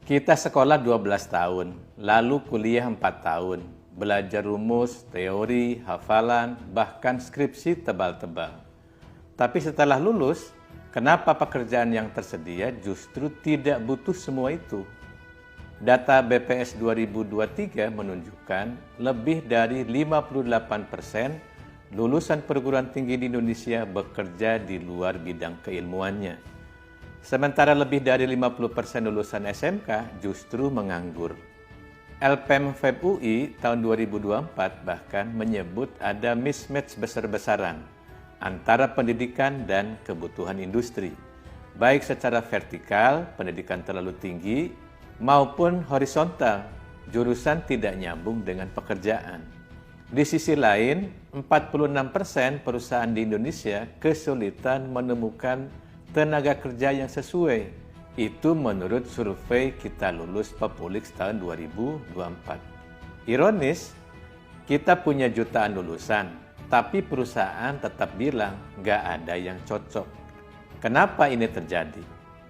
Kita sekolah 12 tahun, lalu kuliah 4 tahun, belajar rumus, teori, hafalan, bahkan skripsi tebal-tebal. Tapi setelah lulus, kenapa pekerjaan yang tersedia justru tidak butuh semua itu? Data BPS 2023 menunjukkan lebih dari 58% lulusan perguruan tinggi di Indonesia bekerja di luar bidang keilmuannya. Sementara lebih dari 50% lulusan SMK justru menganggur. LPM FEB UI tahun 2024 bahkan menyebut ada mismatch besar-besaran antara pendidikan dan kebutuhan industri, baik secara vertikal, pendidikan terlalu tinggi, maupun horizontal, jurusan tidak nyambung dengan pekerjaan. Di sisi lain, 46% perusahaan di Indonesia kesulitan menemukan tenaga kerja yang sesuai. Itu menurut survei Kita Lulus Populix tahun 2024. Ironis, kita punya jutaan lulusan, tapi perusahaan tetap bilang nggak ada yang cocok. Kenapa ini terjadi?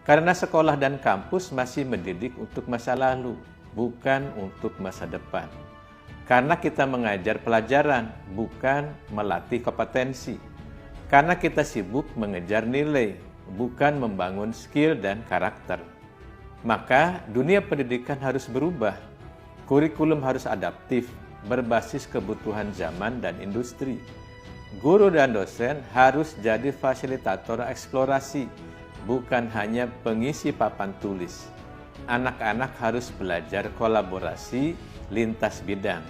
Karena sekolah dan kampus masih mendidik untuk masa lalu, bukan untuk masa depan. Karena kita mengajar pelajaran, bukan melatih kompetensi. Karena kita sibuk mengejar nilai, bukan membangun skill dan karakter. Maka dunia pendidikan harus berubah. Kurikulum harus adaptif, berbasis kebutuhan zaman dan industri. Guru dan dosen harus jadi fasilitator eksplorasi, bukan hanya pengisi papan tulis. Anak-anak harus belajar kolaborasi lintas bidang,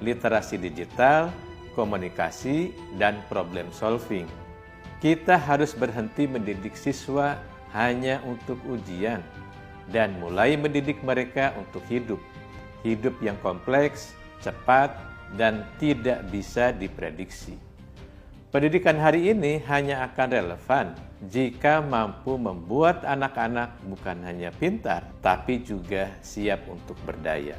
literasi digital, komunikasi, dan problem solving. Kita harus berhenti mendidik siswa hanya untuk ujian dan mulai mendidik mereka untuk hidup. Hidup yang kompleks, cepat, dan tidak bisa diprediksi. Pendidikan hari ini hanya akan relevan jika mampu membuat anak-anak bukan hanya pintar, tapi juga siap untuk berdaya.